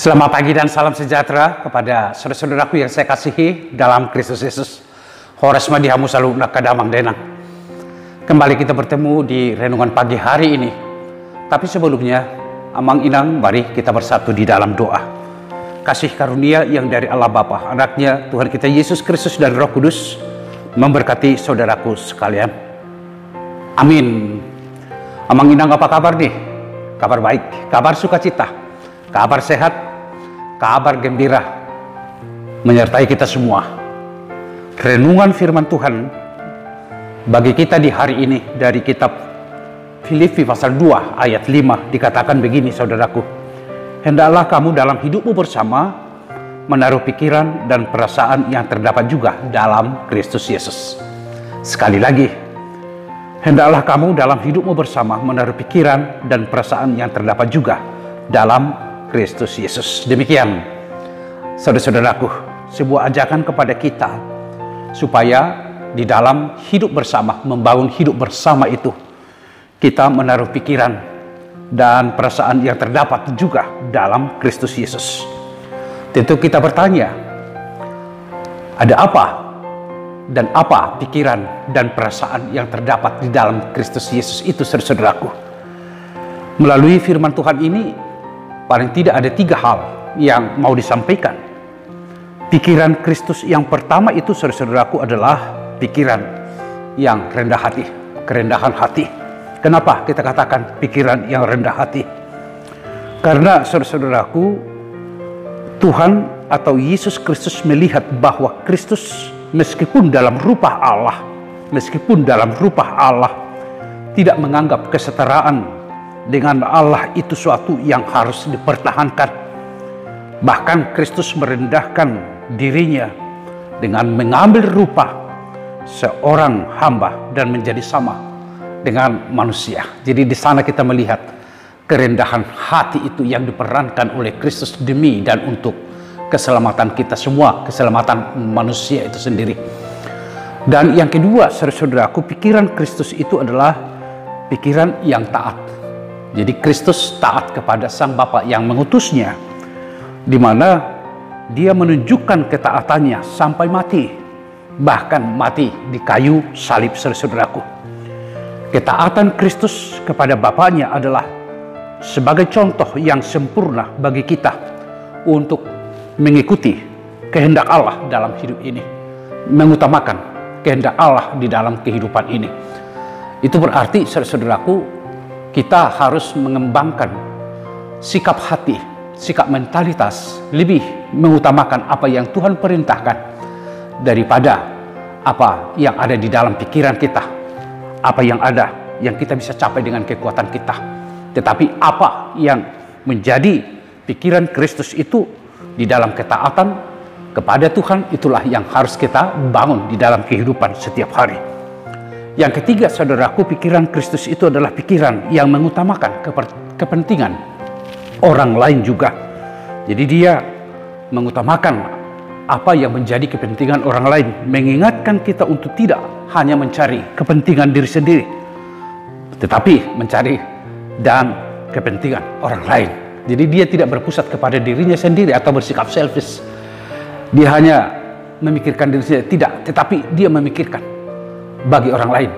Selamat pagi dan salam sejahtera kepada saudara-saudaraku yang saya kasihi dalam Kristus Yesus. Horas madihamu selalu nakadamang denang. Kembali kita bertemu di renungan pagi hari ini. Tapi sebelumnya, amang inang, mari kita bersatu di dalam doa. Kasih karunia yang dari Allah Bapa, anaknya Tuhan kita Yesus Kristus dan Roh Kudus memberkati saudaraku sekalian. Amin. Amang inang, apa kabar nih? Kabar baik, kabar sukacita, kabar sehat, kabar gembira menyertai kita semua. Renungan firman Tuhan bagi kita di hari ini dari kitab Filipi pasal 2 ayat 5 dikatakan begini, saudaraku. Hendaklah kamu dalam hidupmu bersama menaruh pikiran dan perasaan yang terdapat juga dalam Kristus Yesus. Sekali lagi, hendaklah kamu dalam hidupmu bersama menaruh pikiran dan perasaan yang terdapat juga dalam Kristus Yesus. Demikian, saudara-saudaraku, sebuah ajakan kepada kita supaya di dalam hidup bersama, membangun hidup bersama itu, kita menaruh pikiran dan perasaan yang terdapat juga dalam Kristus Yesus. Tentu kita bertanya, ada apa dan apa pikiran dan perasaan yang terdapat di dalam Kristus Yesus itu, saudara-saudaraku? Melalui firman Tuhan ini, paling tidak ada 3 hal yang mau disampaikan. Pikiran Kristus yang pertama itu, saudara-saudaraku, adalah pikiran yang rendah hati, kerendahan hati. Kenapa kita katakan pikiran yang rendah hati? Karena, saudara-saudaraku, Tuhan atau Yesus Kristus melihat bahwa Kristus meskipun dalam rupa Allah, tidak menganggap kesetaraan dengan Allah itu suatu yang harus dipertahankan. Bahkan Kristus merendahkan dirinya dengan mengambil rupa seorang hamba dan menjadi sama dengan manusia. Jadi di sana kita melihat kerendahan hati itu yang diperankan oleh Kristus demi dan untuk keselamatan kita semua, keselamatan manusia itu sendiri. Dan yang kedua, saudara-saudaraku, pikiran Kristus itu adalah pikiran yang taat. Jadi Kristus taat kepada Sang Bapa yang mengutusnya, di mana Dia menunjukkan ketaatannya sampai mati, bahkan mati di kayu salib, saudaraku. Ketaatan Kristus kepada Bapaknya adalah sebagai contoh yang sempurna bagi kita untuk mengikuti kehendak Allah dalam hidup ini, mengutamakan kehendak Allah di dalam kehidupan ini. Itu berarti, saudaraku, kita harus mengembangkan sikap hati, sikap mentalitas, lebih mengutamakan apa yang Tuhan perintahkan daripada apa yang ada di dalam pikiran kita, apa yang ada yang kita bisa capai dengan kekuatan kita. Tetapi apa yang menjadi pikiran Kristus itu di dalam ketaatan kepada Tuhan, itulah yang harus kita bangun di dalam kehidupan setiap hari. Yang ketiga, saudaraku, pikiran Kristus itu adalah pikiran yang mengutamakan kepentingan orang lain juga. Jadi dia mengutamakan apa yang menjadi kepentingan orang lain, mengingatkan kita untuk tidak hanya mencari kepentingan diri sendiri, tetapi mencari dan kepentingan orang lain. Jadi dia tidak berpusat kepada dirinya sendiri atau bersikap selfish. Dia hanya memikirkan diri sendiri, tidak, tetapi dia memikirkan bagi orang lain.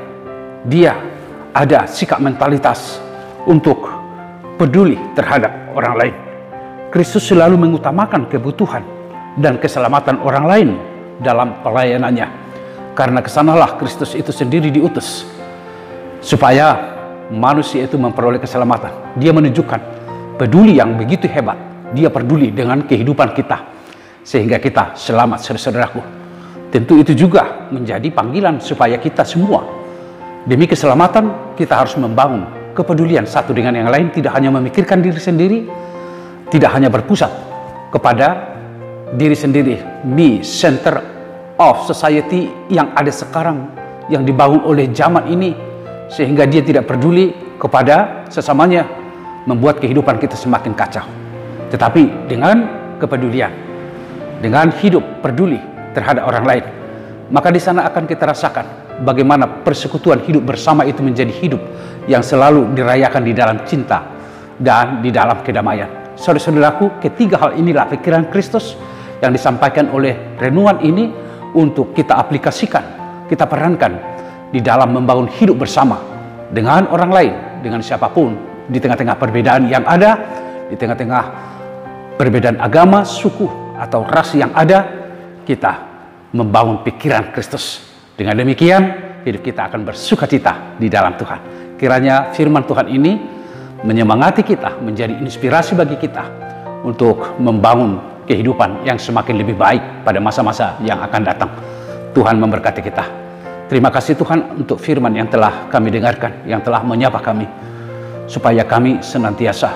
Dia ada sikap mentalitas untuk peduli terhadap orang lain. Kristus selalu mengutamakan kebutuhan dan keselamatan orang lain dalam pelayanannya. Karena kesanalah Kristus itu sendiri diutus supaya manusia itu memperoleh keselamatan. Dia menunjukkan peduli yang begitu hebat. Dia peduli dengan kehidupan kita sehingga kita selamat, saudara-saudaraku. Tentu itu juga menjadi panggilan supaya kita semua demi keselamatan kita harus membangun kepedulian satu dengan yang lain, tidak hanya memikirkan diri sendiri, tidak hanya berpusat kepada diri sendiri, me center of society yang ada sekarang, yang dibangun oleh zaman ini, sehingga dia tidak peduli kepada sesamanya, membuat kehidupan kita semakin kacau. Tetapi dengan kepedulian, dengan hidup peduli terhadap orang lain, maka di sana akan kita rasakan bagaimana persekutuan hidup bersama itu menjadi hidup yang selalu dirayakan di dalam cinta dan di dalam kedamaian. Saudara-saudaraku, ketiga hal inilah pikiran Kristus yang disampaikan oleh renungan ini untuk kita aplikasikan, kita perankan di dalam membangun hidup bersama dengan orang lain, dengan siapapun, di tengah-tengah perbedaan yang ada, di tengah-tengah perbedaan agama, suku, atau ras yang ada, kita membangun pikiran Kristus. Dengan demikian, hidup kita akan bersukacita di dalam Tuhan. Kiranya firman Tuhan ini menyemangati kita, menjadi inspirasi bagi kita untuk membangun kehidupan yang semakin lebih baik pada masa-masa yang akan datang. Tuhan memberkati kita. Terima kasih Tuhan untuk firman yang telah kami dengarkan, yang telah menyapa kami, supaya kami senantiasa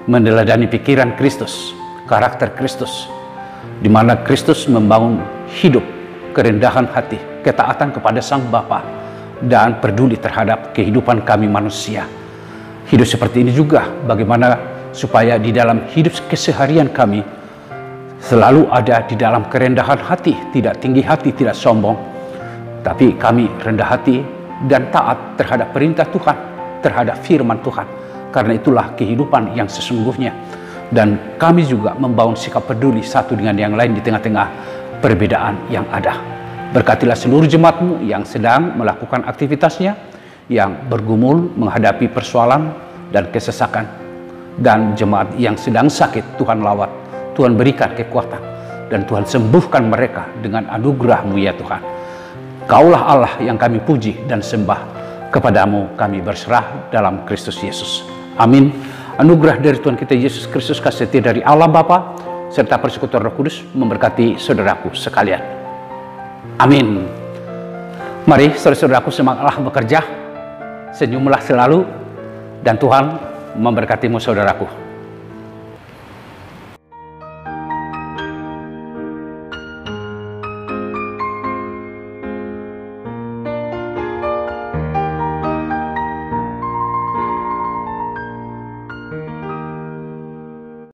meneladani pikiran Kristus, karakter Kristus, di mana Kristus membangun hidup kerendahan hati, ketaatan kepada Sang Bapa, dan peduli terhadap kehidupan kami manusia. Hidup seperti ini juga bagaimana supaya di dalam hidup keseharian kami selalu ada di dalam kerendahan hati, tidak tinggi hati, tidak sombong, tapi kami rendah hati dan taat terhadap perintah Tuhan, terhadap firman Tuhan. Karena itulah kehidupan yang sesungguhnya. Dan kami juga membangun sikap peduli satu dengan yang lain di tengah-tengah perbedaan yang ada. Berkatilah seluruh jemaat-Mu yang sedang melakukan aktivitasnya, yang bergumul menghadapi persoalan dan kesesakan, dan jemaat yang sedang sakit, Tuhan lawat, Tuhan berikan kekuatan, dan Tuhan sembuhkan mereka dengan anugerah-Mu ya Tuhan. Kaulah Allah yang kami puji dan sembah, kepadamu kami berserah dalam Kristus Yesus. Amin. Anugerah dari Tuhan kita Yesus Kristus, kasih setia dari Allah Bapa, serta persekutuan Roh Kudus memberkati saudaraku sekalian. Amin. Mari saudara-saudaraku, semangatlah bekerja, senyumlah selalu, dan Tuhan memberkatimu saudaraku.